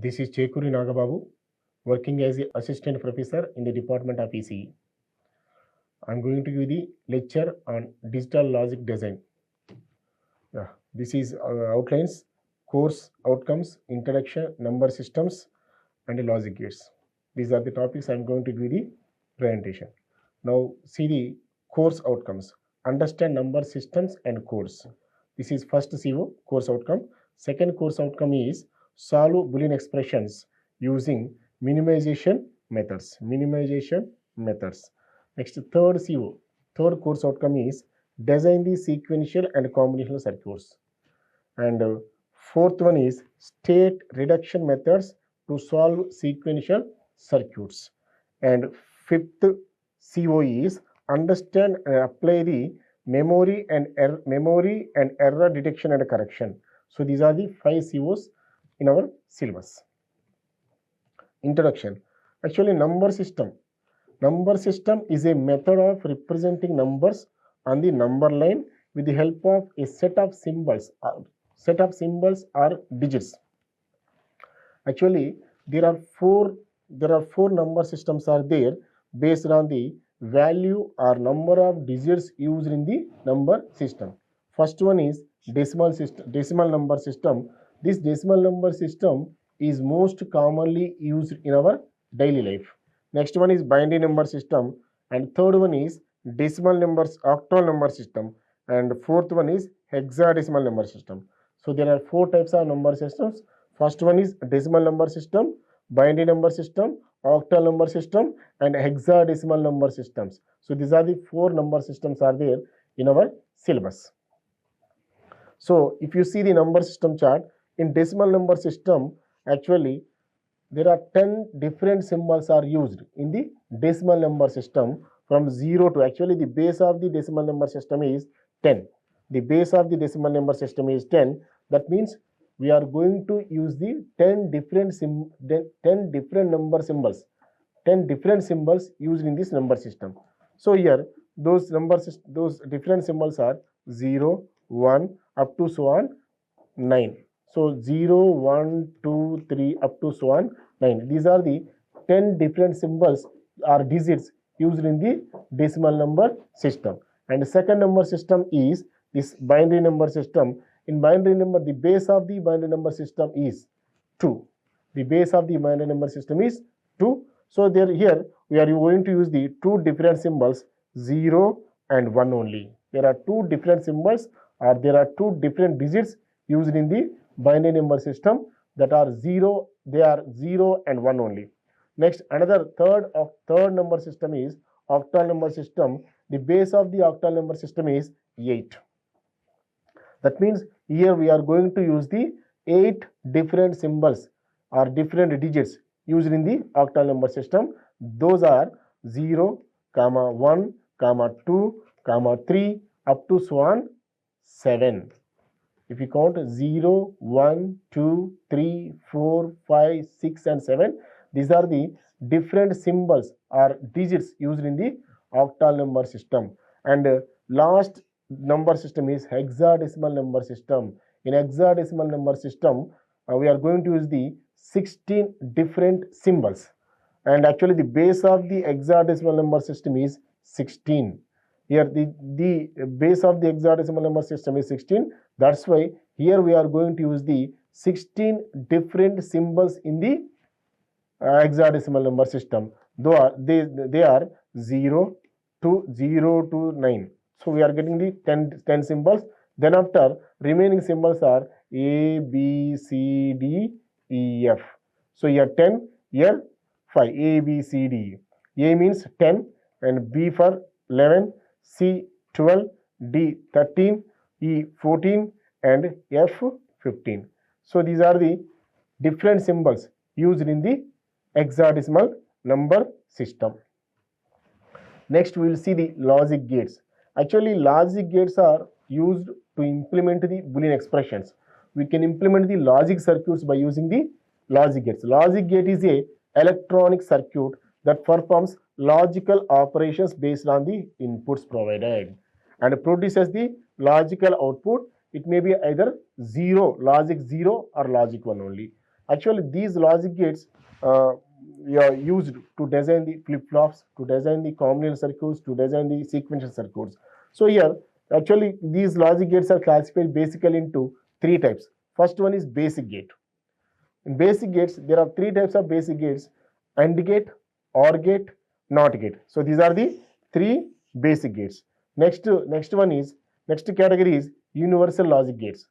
This is Chekuri Nagababu, working as the assistant professor in the Department of ECE. I am going to give the lecture on digital logic design. This is outlines, course outcomes, introduction, number systems, and logic gates. These are the topics I am going to give the presentation. Now see the course outcomes. Understand number systems and codes. This is first CO, course outcome. Second course outcome is solve Boolean expressions using minimization methods. Next, third CO, third course outcome is design the sequential and combinational circuits. And fourth one is state reduction methods to solve sequential circuits. And fifth CO is understand and apply the memory and error detection and correction. So these are the 5 COs in our syllabus. Introduction. Actually, number system. Number system is a method of representing numbers on the number line with the help of a set of symbols or digits. Actually, there are four number systems are there based on the value or number of digits used in the number system. First one is decimal number system. This decimal number system is most commonly used in our daily life. Next one is binary number system, and third one is decimal numbers, octal number system, and fourth one is hexadecimal number system. So there are 4 types of number systems. First one is decimal number system, binary number system, octal number system, and hexadecimal number systems. So these are the 4 number systems are there in our syllabus. So if you see the number system chart, in decimal number system, actually there are 10 different symbols are used in the decimal number system from 0 to, actually the base of the decimal number system is 10. The base of the decimal number system is 10. That means we are going to use the 10 different number symbols, 10 different symbols used in this number system. So here those different symbols are 0, 1 up to so on 9. So 0, 1, 2, 3 up to so on 9. These are the 10 different symbols or digits used in the decimal number system. And the second number system is this binary number system. In binary number, the base of the binary number system is 2. The base of the binary number system is 2. So here we are going to use the 2 different symbols, 0 and 1 only. There are 2 different symbols or there are 2 different digits used in the binary number system that are 0. They are 0 and 1 only. Next, another third number system is octal number system. The base of the octal number system is 8. That means here we are going to use the 8 different symbols or different digits used in the octal number system. Those are 0, 1, 2, 3 up to so on 7. If you count 0, 1, 2, 3, 4, 5, 6 and 7, these are the different symbols or digits used in the octal number system. And last number system is hexadecimal number system. In hexadecimal number system, we are going to use the 16 different symbols. And actually the base of the hexadecimal number system is 16. Here the base of the hexadecimal number system is 16. That's why here we are going to use the 16 different symbols in the hexadecimal number system. Though they are 0 to 9. So we are getting the 10 symbols. Then after remaining symbols are A, B, C, D, E, F. So here 10, here 5, A, B, C, D. A means 10 and B for 11, C 12, D 13, E 14 and F 15. So these are the different symbols used in the hexadecimal number system. Next we will see the logic gates. Actually logic gates are used to implement the Boolean expressions. We can implement the logic circuits by using the logic gates. Logic gate is a electronic circuit that performs logical operations based on the inputs provided and produces the logical output. It may be either logic 0 or logic 1 only. Actually, these logic gates are used to design the flip-flops, to design the combinatorial circuits, to design the sequential circuits. So here, actually, these logic gates are classified basically into three types. First one is basic gate. In basic gates, there are three types of basic gates: AND gate, OR gate, NOT gate. So these are the three basic gates. Next category is universal logic gates.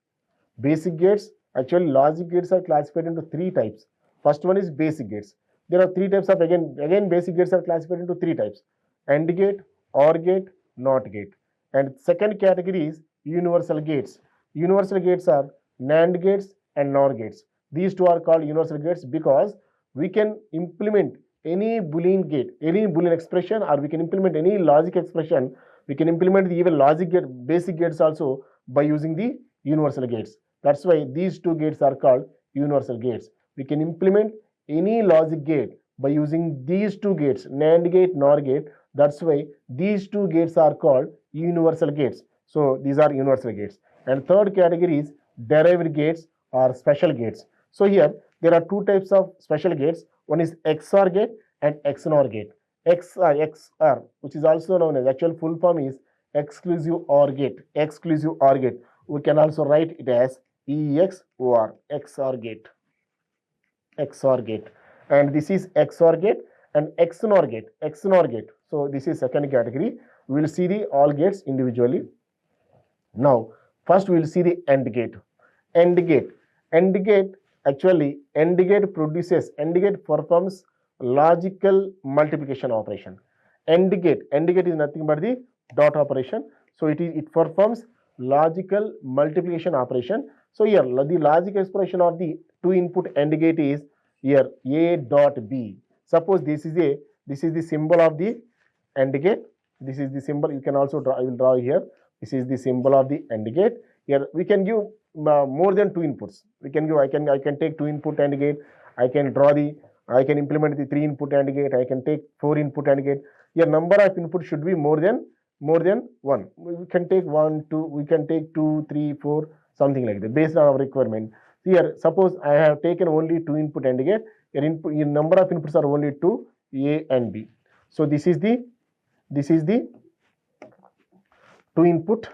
Basic gates, actually logic gates are classified into three types. First one is basic gates. There are three types of, again basic gates are classified into three types: AND gate, OR gate, NOT gate. And second category is universal gates. Universal gates are NAND gates and NOR gates. These two are called universal gates because we can implement any Boolean gate, any Boolean expression, or we can implement any logic expression. We can implement the even logic gate, basic gates also by using the universal gates. That's why these two gates are called universal gates. We can implement any logic gate by using these two gates, NAND gate, NOR gate. That's why these two gates are called universal gates. So these are universal gates. And third category is derived gates or special gates. So here there are two types of special gates. One is XOR gate and XNOR gate. XOR, which is also known as, actual full form is exclusive OR gate. Exclusive OR gate. We can also write it as EXOR, XOR gate. XOR gate. And this is XOR gate and XNOR gate. XNOR gate. So this is second category. We will see the all gates individually. Now, first we will see the AND gate. AND gate. AND gate, actually, AND gate performs logical multiplication operation. AND gate is nothing but the dot operation. So it performs logical multiplication operation. So here the logic expression of the two input AND gate is here A dot B. Suppose this is the symbol of the AND gate. This is the symbol. You can also draw. I will draw here. This is the symbol of the AND gate. Here we can give more than two inputs. We can give. I can take two input AND gate. I can implement the three input AND gate. I can take four input AND gate. Here number of inputs should be more than one. We can take 1, 2. We can take 2, 3, 4, something like that based on our requirement. Here, suppose I have taken only two input AND gate. Your number of inputs are only two, A and B. So this is the two input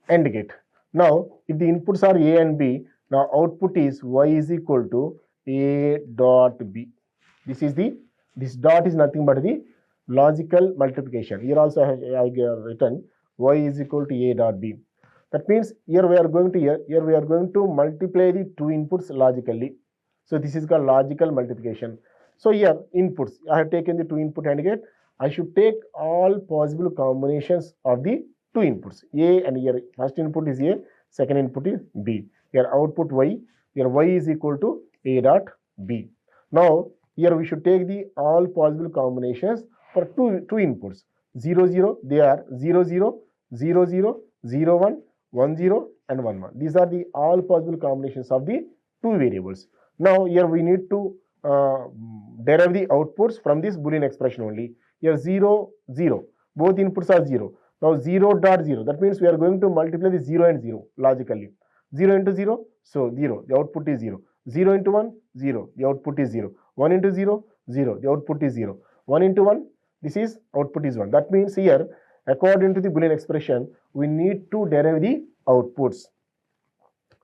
AND gate. Now, if the inputs are A and B, now output is Y is equal to A dot B. This dot is nothing but the logical multiplication. Here also I have written Y is equal to A dot B. That means here we are going to multiply the two inputs logically. So this is called logical multiplication. So here inputs, I have taken the two input AND gate. I should take all possible combinations of the two inputs, A and here first input is A, second input is B. Here output Y, here Y is equal to A dot B. Now here we should take the all possible combinations for two inputs. 0, 0, they are 0, 0, 0, 0, 0, 1, 1, 0 and 1, 1. These are the all possible combinations of the two variables. Now here we need to derive the outputs from this Boolean expression only. Here 0, 0, both inputs are 0. Now 0 dot 0, that means we are going to multiply the 0 and 0 logically. 0 into 0, so 0, the output is 0. 0 into 1, 0, the output is 0. 1 into 0, 0, the output is 0. 1 into 1, this is output is 1. That means here, according to the Boolean expression, we need to derive the outputs.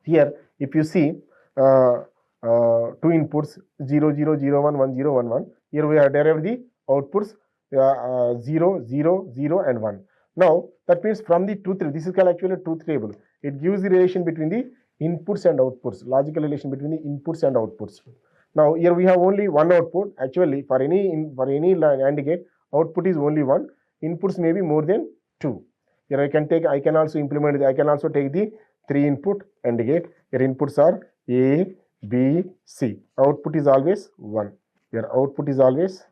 Here, if you see two inputs 0, 0, 0, 1, 1, 0, 1, 1, here we have derived the outputs 0, 0, 0 and 1. Now, that means from the truth table, this is called actually a truth table. It gives the relation between the inputs and outputs, logical relation between the inputs and outputs. Now, here we have only one output. Actually, for any AND gate, output is only one. Inputs may be more than two. Here I can also take the three input AND gate. Here inputs are A, B, C. Output is always 1. Here output is always,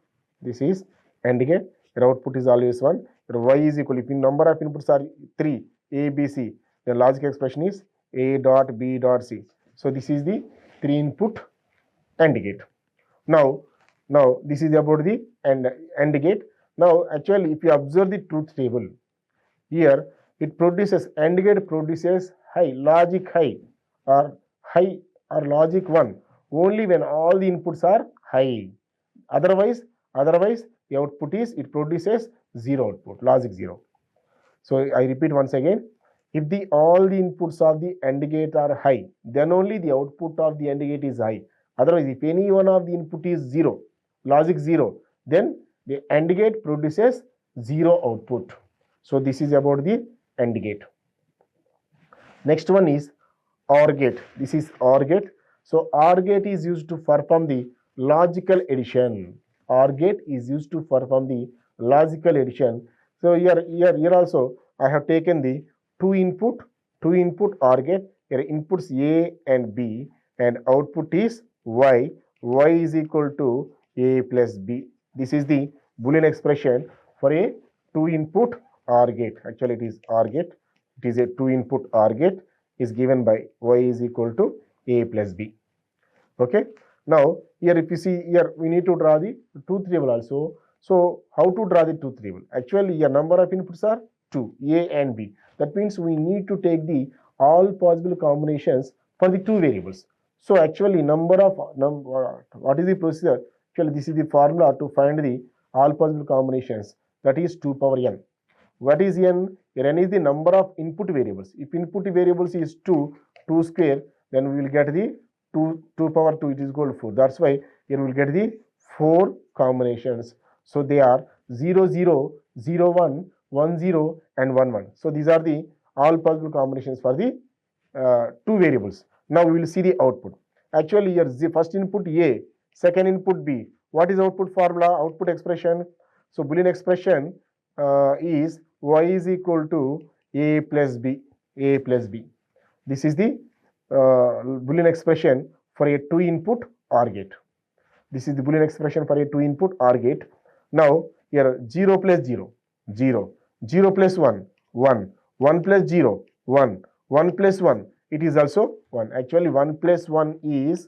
this is AND gate. Here output is always 1. Y is equal, if the number of inputs are 3, A, B, C, the logic expression is A dot B dot C. So this is the 3 input AND gate. Now this is about the AND gate. Now actually if you observe the truth table, here it produces, AND gate produces high, logic high or logic 1 only when all the inputs are high. Otherwise the output is, it produces zero output, logic 0. So I repeat once again, if all the inputs of the AND gate are high, then only the output of the AND gate is high. Otherwise, if any one of the input is 0, logic 0, then the AND gate produces 0 output. So this is about the AND gate. Next one is OR gate. This is OR gate. So OR gate is used to perform the logical addition. OR gate is used to perform the logical addition. So here also I have taken the two input OR gate. Here inputs A and B and output is Y. Y is equal to A plus B. This is the Boolean expression for a two input OR gate. Actually it is OR gate. It is a two input OR gate is given by Y is equal to A plus B. Okay. Now here if you see here we need to draw the truth table also. So how to draw the truth table? Actually here number of inputs are 2, A and B. That means we need to take the all possible combinations for the two variables. So actually what is the procedure? Actually this is the formula to find the all possible combinations, that is 2 power n. What is n? Here n is the number of input variables. If input variables is 2 square, then we will get the 2 power 2, it is equal to 4. That's why here we will get the 4 combinations. So they are 0, 0, 0, 1, 1, 0 and 1, 1. So these are the all possible combinations for the two variables. Now we will see the output. Actually here the first input A, second input B. What is output formula? Output expression. So Boolean expression is Y is equal to A plus B. A plus B. This is the Boolean expression for a two input OR gate. This is the Boolean expression for a two input OR gate. Now here 0 plus 0, 0, 0 plus 1, 1, 1 plus 0, 1, 1 plus 1, it is also 1. Actually 1 plus 1 is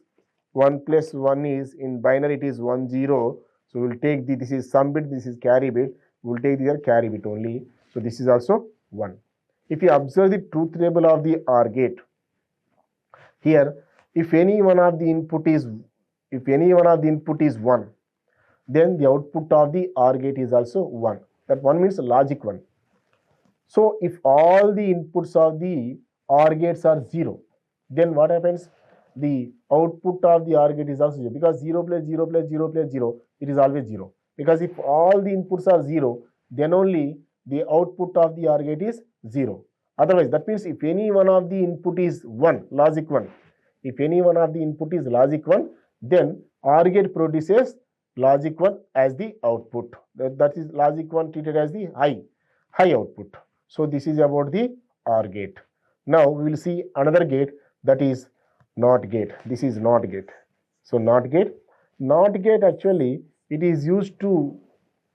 in binary, it is 1, 0. So we will take this is sum bit, this is carry bit. We will take the carry bit only. So this is also 1. If you observe the truth table of the OR gate, here if any one of the input is 1, then the output of the OR gate is also 1. That 1 means logic 1. So if all the inputs of the OR gates are 0, then what happens? The output of the OR gate is also 0, because 0 plus 0 plus 0 plus 0, it is always 0. Because if all the inputs are 0, then only the output of the OR gate is 0. Otherwise, that means if any one of the input is 1, logic 1, if any one of the input is logic 1, then OR gate produces logic 1 as the output. That is logic 1 treated as the high output. So this is about the OR gate. Now we will see another gate, that is NOT gate. This is NOT gate. So NOT gate actually it is used to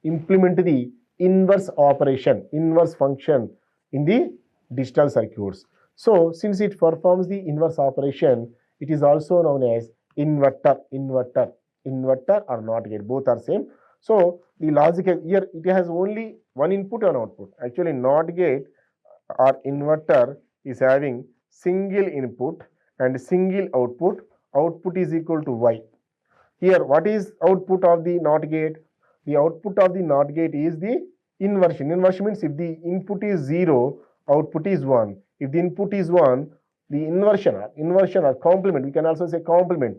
implement the inverse operation, inverse function in the digital circuits. So since it performs the inverse operation, it is also known as inverter or NOT gate. Both are same. So the logic here, it has only one input and output. Actually NOT gate or inverter is having single input and single output. Output is equal to Y. Here what is output of the NOT gate? The output of the NOT gate is the inversion. Inversion means if the input is 0, output is 1. If the input is 1, the inversion or complement, we can also say complement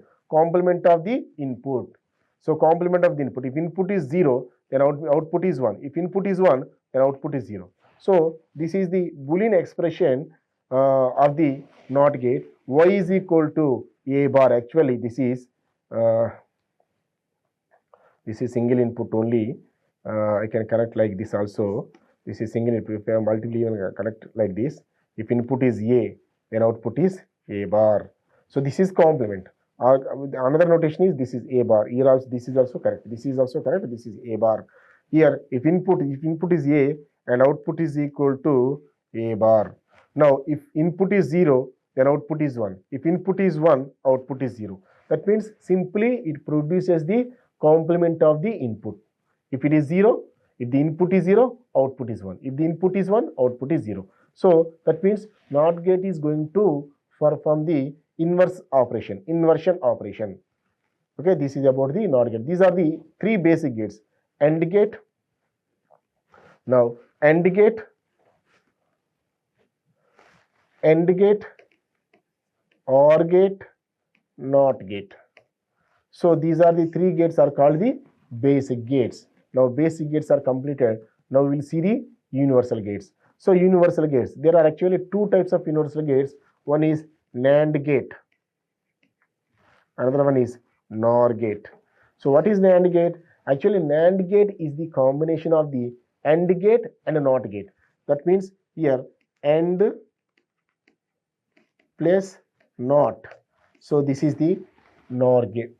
of the input. So complement of the input. If input is 0, then output is 1. If input is 1, then output is 0. So this is the Boolean expression of the NOT gate. Y is equal to A bar. Actually this is single input only. I can connect like this also. This is single input. If I have multiple, even connect like this. If input is A, then output is A bar. So this is complement. Another notation is this is A bar. Here also this is also correct. This is also correct. This is A bar. Here if input is A and output is equal to A bar. Now if input is 0, then output is 1. If input is 1, output is 0. That means simply it produces the complement of the input. If it is 0, if the input is 0, output is 1. If the input is 1, output is 0. So that means NOT gate is going to perform the inversion operation. Okay, this is about the NOT gate. These are the three basic gates: AND gate. Now, AND gate, OR gate, NOT gate. So these are the three gates are called the basic gates. Now basic gates are completed. Now we will see the universal gates. So universal gates, there are actually two types of universal gates. One is NAND gate. Another one is NOR gate. So what is NAND gate? Actually NAND gate is the combination of the AND gate and a NOT gate. That means here AND plus NOT. So this is the NOR gate.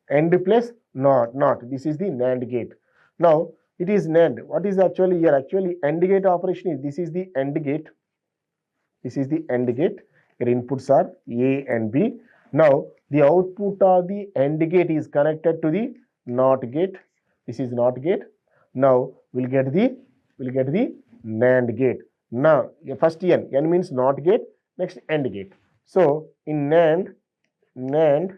AND plus NOT. This is the NAND gate. Now it is NAND. What is actually here? Actually AND gate operation is, this is the AND gate. This is the AND gate. Your inputs are A and B. Now the output of the AND gate is connected to the NOT gate. This is NOT gate. Now we'll get the NAND gate. Now first N means NOT gate. Next AND gate. So in NAND,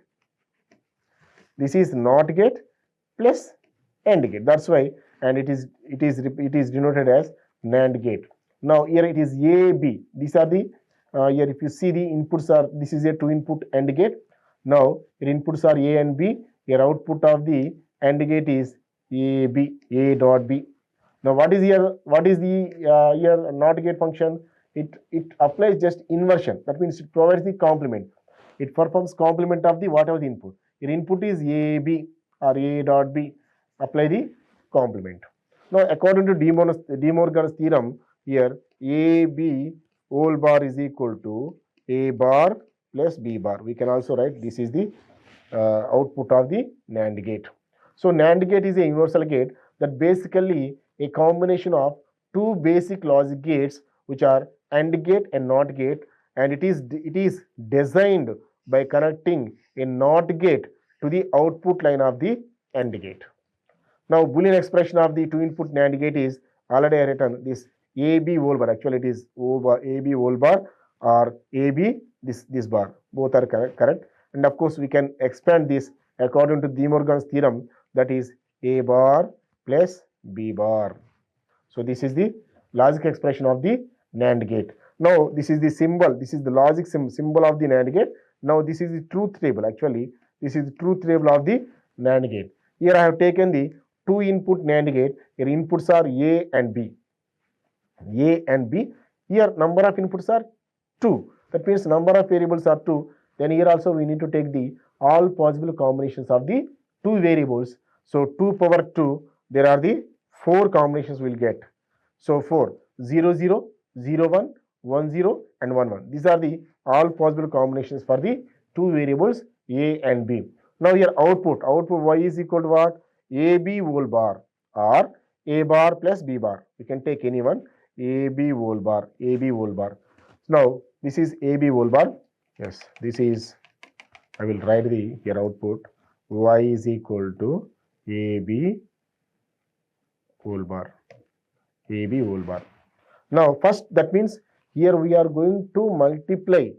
this is NOT gate plus AND gate. That's why, and it is denoted as NAND gate. Now here it is A, B. These are the here if you see the inputs are, this is a two input AND gate. Now your inputs are A and B. Your output of the AND gate is A, B, A dot B. Now what is here? What is the here NOT gate function? It applies just inversion. That means it provides the complement. It performs complement of the whatever the input. Your input is A, B or A dot B. Apply the complement. Now according to De Morgan's theorem, here A, B whole bar is equal to A bar plus B bar. We can also write this is the output of the NAND gate. So NAND gate is a universal gate that basically a combination of two basic logic gates which are AND gate and NOT gate, and it is designed by connecting a NOT gate to the output line of the AND gate. Now Boolean expression of the two input NAND gate is already I written this AB whole bar. Actually it is O bar, AB whole bar or AB this bar. Both are correct. And of course we can expand this according to De Morgan's theorem, that is A bar plus B bar. So this is the logic expression of the NAND gate. Now this is the symbol, this is the logic symbol of the NAND gate. Now this is the truth table. Actually this is the truth table of the NAND gate. Here I have taken the two input NAND gate. Here inputs are A and B. A and B. Here number of inputs are 2. That means number of variables are 2. Then here also we need to take the all possible combinations of the two variables. So 2 power 2, there are the 4 combinations we will get. So 4, 0, 0, 0, 1, 1, 0 and 1, 1. These are the all possible combinations for the two variables A and B. Now here output Y is equal to what? AB whole bar or A bar plus B bar. You can take any one. AB whole bar. Now this is AB whole bar. Yes, this is, I will write the here output Y is equal to AB whole bar. AB whole bar. Now first, that means here we are going to multiply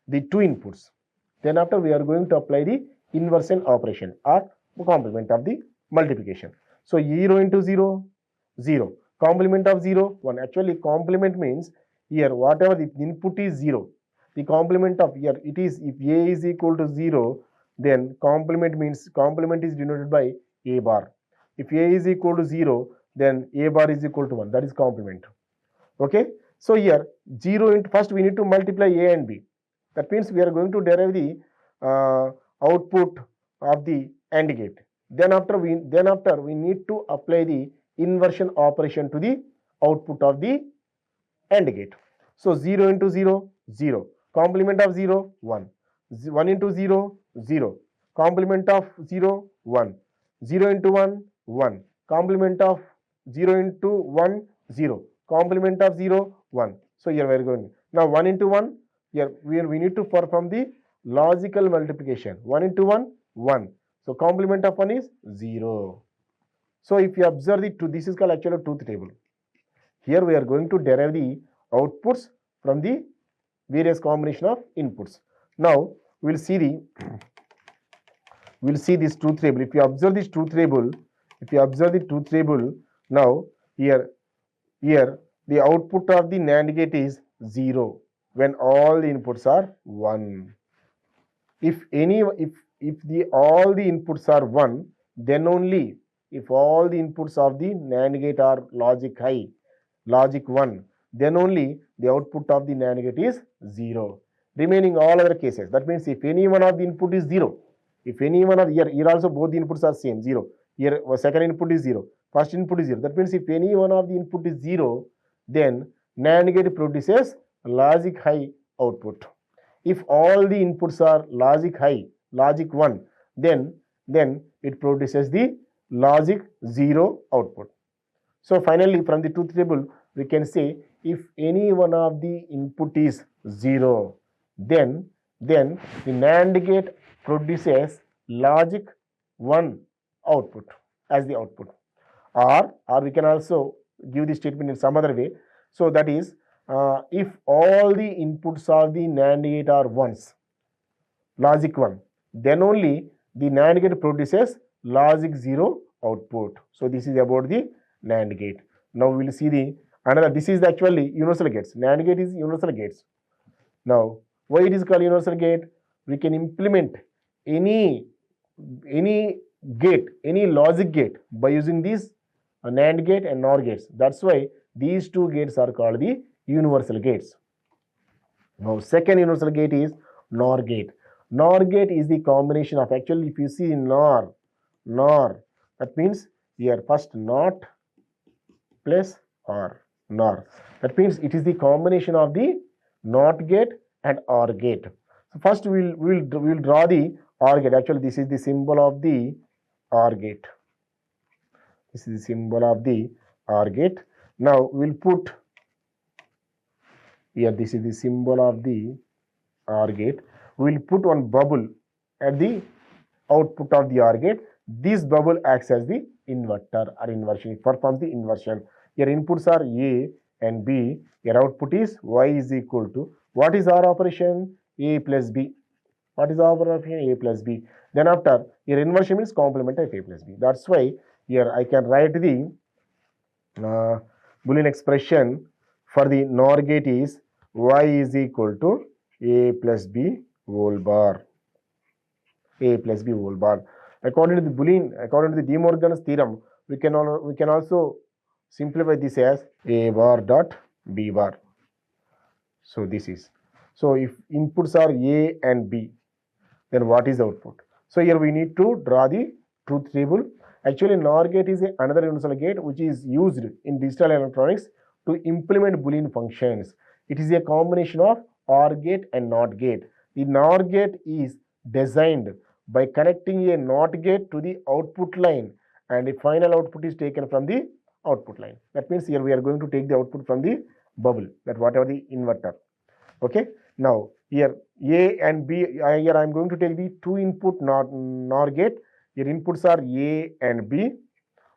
the two inputs. Then after we are going to apply the inversion operation or complement of the multiplication. So 0 into 0, 0. Complement of 0, 1. Actually complement means here whatever the input is 0. The complement of here it is, if A is equal to 0, then complement means complement is denoted by A bar. If A is equal to 0, then A bar is equal to 1. That is complement. Okay. So here 0 into, first we need to multiply A and B. That means we are going to derive the output of the AND gate. Then after we need to apply the inversion operation to the output of the AND gate. So 0 into 0, 0. Complement of 0, 1. 1 into 0, 0. Complement of 0, 1. 0 into 1, 1. Complement of 0 into 1, 0. Complement of 0, 1. So here we are going. Now 1 into 1, here we need to perform the logical multiplication. 1 into 1, 1. So complement of 1 is 0. So if you observe the two, this is called actually a truth table. Here we are going to derive the outputs from the various combination of inputs. Now we'll see this truth table. If you observe this truth table, now here the output of the NAND gate is 0 when all the inputs are 1. If all the inputs are 1, then only if all the inputs of the NAND gate are logic high, logic 1, then only the output of the NAND gate is 0. Remaining all other cases, that means if any one of the input is 0, if any one of here also both the inputs are same 0. Here second input is 0, first input is 0. That means if any one of the input is 0, then NAND gate produces logic high output. If all the inputs are logic high, logic 1, then it produces the logic 0 output. So finally, from the truth table, we can say if any one of the input is 0, then the NAND gate produces logic 1 output as the output. Or we can also give the statement in some other way. So that is, if all the inputs of the NAND gate are 1s, logic 1, then only the NAND gate produces logic 0 output. So this is about the NAND gate. Now we will see another. This is actually universal gates. NAND gate is universal gates. Now why it is called universal gate? We can implement any gate, any logic gate by using these NAND gate and NOR gates. That's why these two gates are called the universal gates. Now second universal gate is NOR gate. NOR gate is the combination of, actually if you see NOR, that means here first NOT plus OR, NOR. That means it is the combination of the NOT gate and OR gate. So first we'll draw the OR gate. Actually this is the symbol of the OR gate. This is the symbol of the OR gate. Now we'll put here, this is the symbol of the OR gate. We will put one bubble at the output of the OR gate. This bubble acts as the inverter or inversion. It performs the inversion. Your inputs are A and B. Your output is Y is equal to, what is our operation? A plus B. What is our operation? A plus B. Then after, your inversion means complement of A plus B. That's why here I can write the Boolean expression for the NOR gate is Y is equal to A plus B whole bar. A plus B whole bar. According to the Boolean, according to the De Morgan's theorem, we can also simplify this as A bar dot B bar. So this is. So if inputs are A and B, then what is the output? So here we need to draw the truth table. Actually, NOR gate is another universal gate which is used in digital electronics to implement Boolean functions. It is a combination of OR gate and NOT gate. The NOR gate is designed by connecting a NOT gate to the output line, and the final output is taken from the output line. That means here we are going to take the output from the bubble, that whatever the inverter. Okay. Now here A and B, here I am going to take the two input NOR gate. Your inputs are A and B.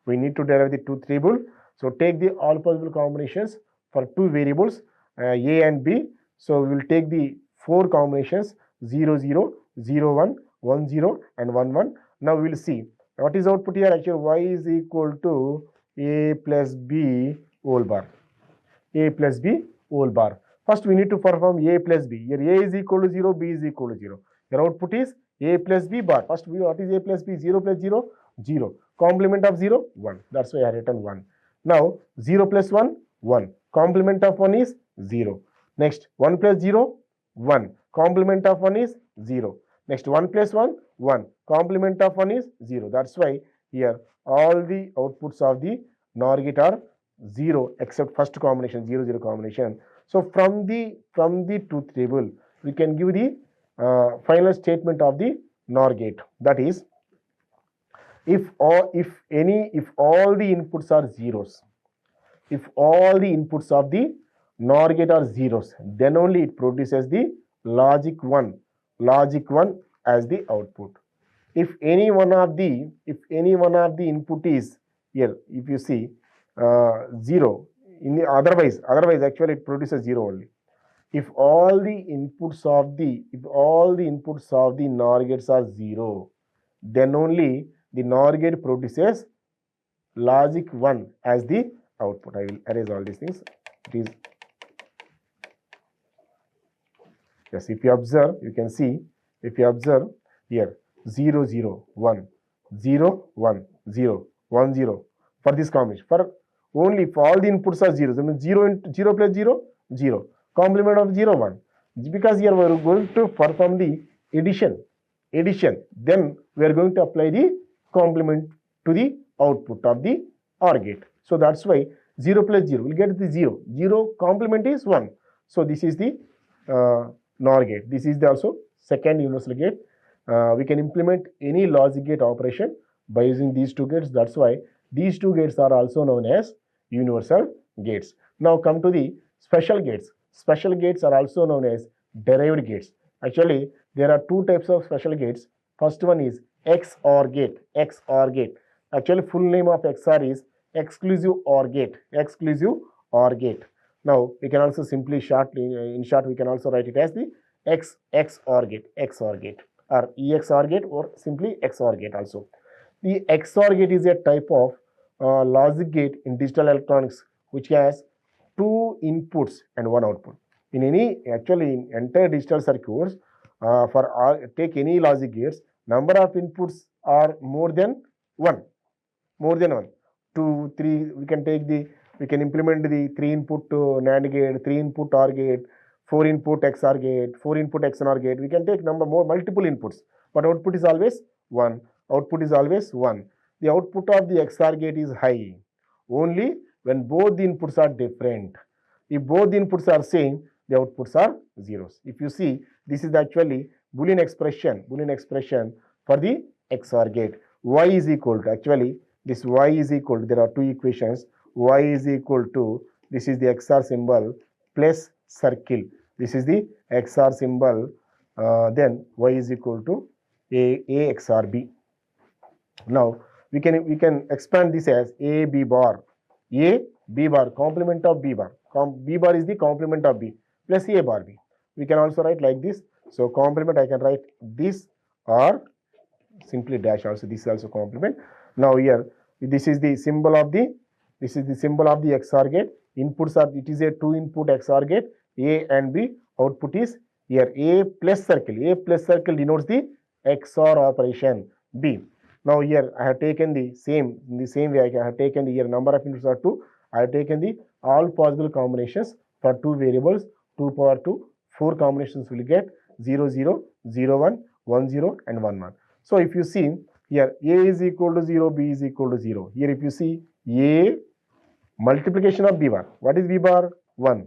We need to derive the truth table. So take the all possible combinations for two variables A and B. So we will take the four combinations 0, 0, 0, 1, 1, 0 and 1, 1. Now we will see what is output here. Actually Y is equal to A plus B whole bar. A plus B whole bar. First we need to perform A plus B. Here A is equal to 0, B is equal to 0. Your output is A plus B bar. First what is A plus B? 0 plus 0, 0. Complement of 0, 1. That's why I have written 1. Now 0 plus 1, 1. Complement of 1 is 0. Next 1 plus 0, 1. Complement of 1 is 0. Next 1 plus 1, 1. Complement of 1 is 0. That's why here all the outputs of the NOR gate are 0 except first combination, 0, 0 combination. So from the truth table, we can give the final statement of the NOR gate. That is, if all the inputs are zeros, if all the inputs of the NOR gate are zeros, then only it produces the logic 1 as the output. If any one of the input is here, if you see 0, in the otherwise actually it produces 0 only. if all the inputs of the NOR gates are 0, then only the NOR gate produces logic 1 as the output. I will erase all these things. It is, yes, if you observe, you can see, if you observe here 0 0 1 0 1 0 1 0 for this combination, for only if all the inputs are 0, that means 0 into 0 plus 0 0, complement of 0 1, because here we are going to perform the addition, then we are going to apply the complement to the output of the OR gate. So that's why 0 plus 0 will get the 0, 0 complement is 1. So this is the NOR gate. This is the also second universal gate. We can implement any logic gate operation by using these two gates. That's why these two gates are also known as universal gates. Now come to the special gates. Special gates are also known as derived gates. Actually, there are two types of special gates. First one is XOR gate. XOR gate. Actually, full name of XOR is exclusive OR gate. Exclusive OR gate. Now, we can also simply in short, we can also write it as the XOR gate, XOR gate, or EXOR gate, or simply XOR gate also. The XOR gate is a type of logic gate in digital electronics which has two inputs and one output. In entire digital circuits, take any logic gates, number of inputs are more than one. 2, 3, we can implement the 3 input NAND gate, 3 input OR gate, 4 input XOR gate, 4 input XNOR gate. We can take multiple inputs, but output is always 1. Output is always 1. The output of the XOR gate is high only when both the inputs are different. If both the inputs are same, the outputs are zeros. If you see, this is actually Boolean expression for the XOR gate. Y is equal to, actually this Y is equal to, there are two equations. Y is equal to, this is the XOR symbol plus circle. This is the XOR symbol. Then Y is equal to A XOR B. Now we can expand this as A B bar. A B bar, complement of B bar. B bar is the complement of B plus A bar B. We can also write like this. So complement, I can write this, or simply dash also. This is also complement. Now here, this is the symbol of the XOR gate. Inputs are, it is a 2-input XOR gate, A and B. Output is here A plus circle. A plus circle denotes the XOR operation B. Now here I have taken in the same way I have taken the here number of inputs are 2. I have taken the all possible combinations for 2 variables, 2 power 2, 4 combinations will get 0 0, 0 1, 1 0 and 1 1. So if you see here, A is equal to 0, B is equal to 0. Here if you see A multiplication of B bar, what is B bar? 1.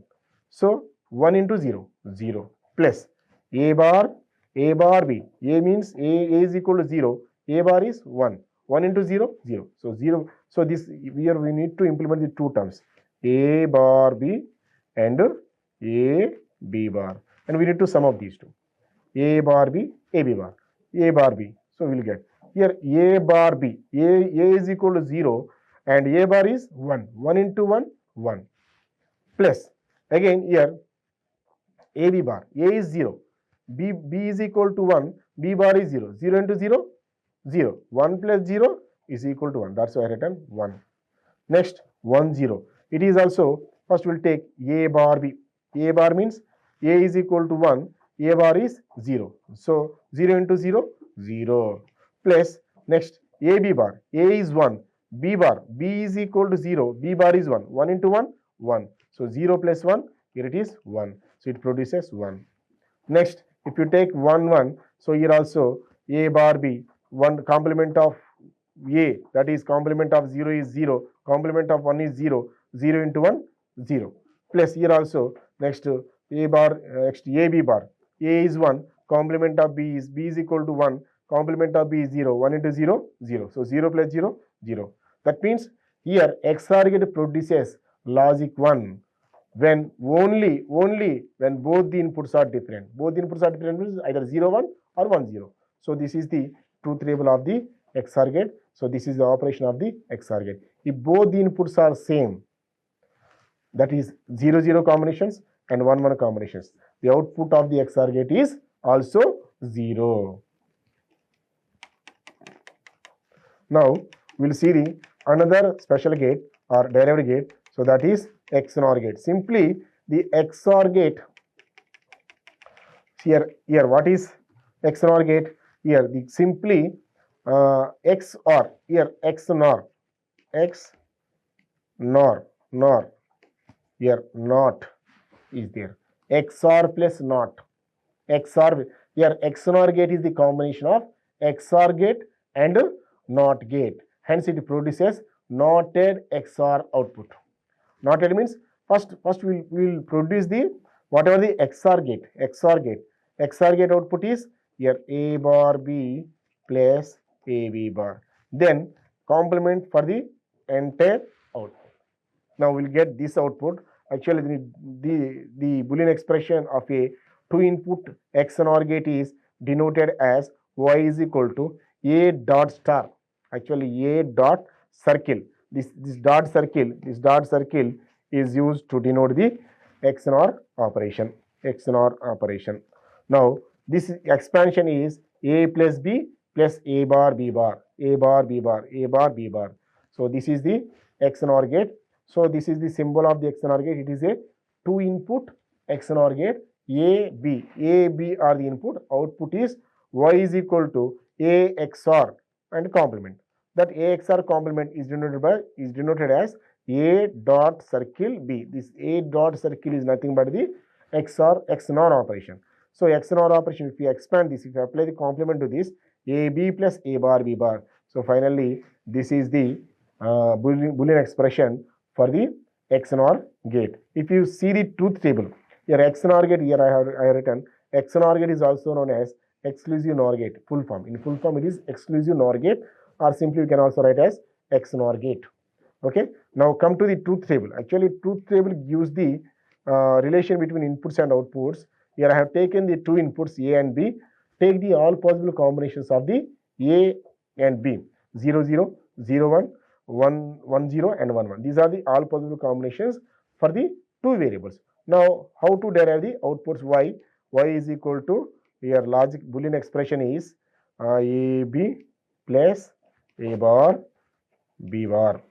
So 1 into 0, 0 plus A bar B. A means A is equal to 0, A bar is 1. 1 into 0, 0. So 0. So this here we need to implement the two terms, A bar B and A B bar. And we need to sum up these two. A bar B, A B bar, A bar B. So we will get here A bar B. A is equal to 0 and A bar is 1. 1 into 1, 1. Plus again here A B bar. A is 0. B is equal to 1. B bar is 0. 0 into 0, 0. 1 plus 0 is equal to 1. That's why I written 1. Next 1 0. It is also, first we'll take A bar B. A bar means A is equal to 1. A bar is 0. So 0 into 0, 0. Plus next A B bar. A is 1. B bar. B is equal to 0. B bar is 1. 1 into 1, 1. So 0 plus 1, here it is 1. So it produces 1. Next, if you take 1 1, so here also A bar B, 1 complement of A, that is complement of 0 is 0, complement of 1 is 0, 0 into 1, 0. Plus here also next A bar, next A B bar. A is 1, complement of B is equal to 1, complement of B is 0, 1 into 0, 0. So 0 plus 0, 0. That means here XOR gate produces logic 1 when only when both the inputs are different. Both the inputs are different means either 0 1 or 1 0. So this is the truth table of the XOR gate. So this is the operation of the XOR gate. If both the inputs are same, that is 0 0 combinations, and 1 1 combinations. The output of the XOR gate is also 0. Now we'll see the another special gate or derived gate. So that is XOR gate. Simply the XOR gate here what is XOR gate? Here the simply XOR here XOR NOR here not is there. XOR plus not. XOR here XOR gate is the combination of XOR gate and NOT gate. Hence it produces NOTed XOR output. NOTed means first we'll produce the whatever the XOR gate output is here A bar B plus AB bar. Then complement for the entire output. Now we'll get this output. Actually the Boolean expression of a 2-input XOR gate is denoted as Y is equal to A dot star. Actually A dot circle. This dot circle is used to denote the XOR operation. Now this expansion is A plus B plus A bar B bar. So this is the XOR gate. So this is the symbol of the XOR gate. It is a 2-input XOR gate. A, B are the input. Output is Y is equal to A XOR and complement. That A XOR complement is denoted as A dot circle B. This A dot circle is nothing but the XOR operation. So XOR operation, if you expand this, if you apply the complement to this, AB plus A bar B bar. So finally, this is the Boolean expression for the XOR gate. If you see the truth table, here XOR gate, here I have written XOR gate is also known as exclusive NOR gate, full form. In full form, it is exclusive NOR gate, or simply you can also write as XOR gate. Okay. Now come to the truth table. Actually, truth table gives the relation between inputs and outputs. Here I have taken the two inputs A and B. Take the all possible combinations of the A and B. 0 0, 0 1, 1 1 0 and 1 1. These are the all possible combinations for the two variables. Now how to derive the outputs Y? Y is equal to, here logic Boolean expression is AB plus A bar B bar.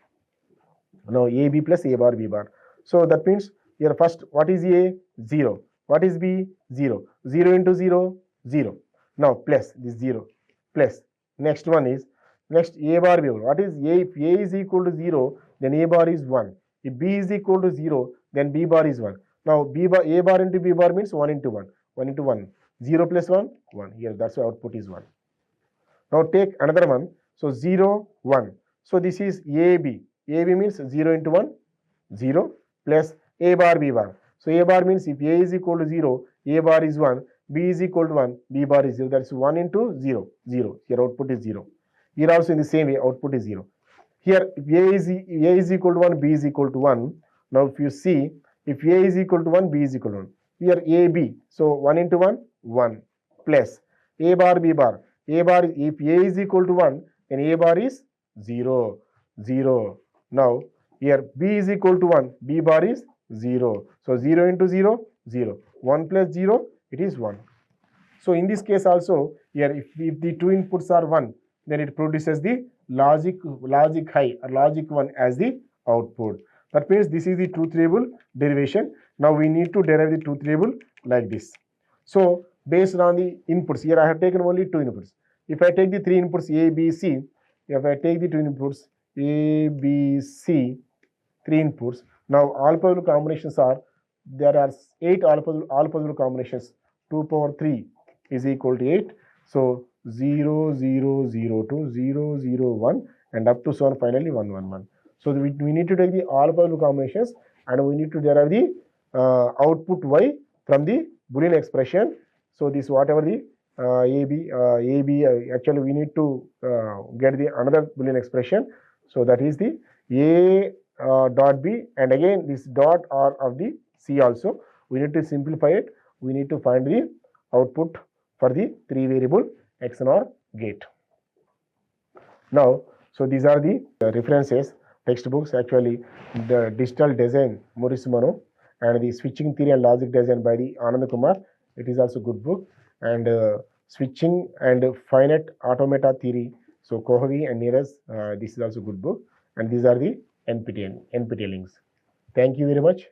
Now AB plus A bar B bar. So that means here first what is A? 0. What is B? 0. 0 into 0, 0. Now plus this 0 plus. Next one is next A bar B bar. What is A? If A is equal to 0, then A bar is 1. If B is equal to 0, then B bar is 1. Now A bar into B bar means 1 into 1. 1 into 1. 0 plus 1, 1. Here that's why output is 1. Now take another one. So 0, 1. So this is AB. AB means 0 into 1, 0 plus A bar B bar. So A bar means if A is equal to 0, A bar is 1, B is equal to 1, B bar is 0. That's 1 into 0, 0. Here output is 0. Here also in the same way output is 0. Here if A is equal to 1, B is equal to 1. Now if you see, if A is equal to 1, B is equal to 1. Here AB. So 1 into 1, 1 plus A bar B bar. A bar, if A is equal to 1, then A bar is 0, 0. Now here B is equal to 1, B bar is 0. So 0 into 0, 0. 1 plus 0, it is 1. So in this case also, here if the two inputs are 1, then it produces the logic high or logic 1 as the output. That means this is the truth table derivation. Now we need to derive the truth table like this. So based on the inputs, here I have taken only two inputs. If I take the three inputs A, B, C, if I take the two inputs A, B, C, three inputs. Now all possible combinations are, there are 8 all possible combinations. 2 power 3 is equal to 8. So 0, 0, 0, 2, 0, 0, 1 and up to so on finally 1, 1, 1. So we need to take the all possible combinations and we need to derive the output Y from the Boolean expression. So this whatever the AB actually we need to get the another Boolean expression. So that is the A dot B and again this dot R of the C also. We need to simplify it. We need to find the output for the 3 variable XOR gate. Now, so these are the references, textbooks, actually the digital design Mlritm and the Switching Theory and Logic Design by the Anand Kumar. It is also good book. And Switching and Finite Automata Theory. So Kohavi and Neeraj, this is also good book. And these are the NPTEL links. Thank you very much.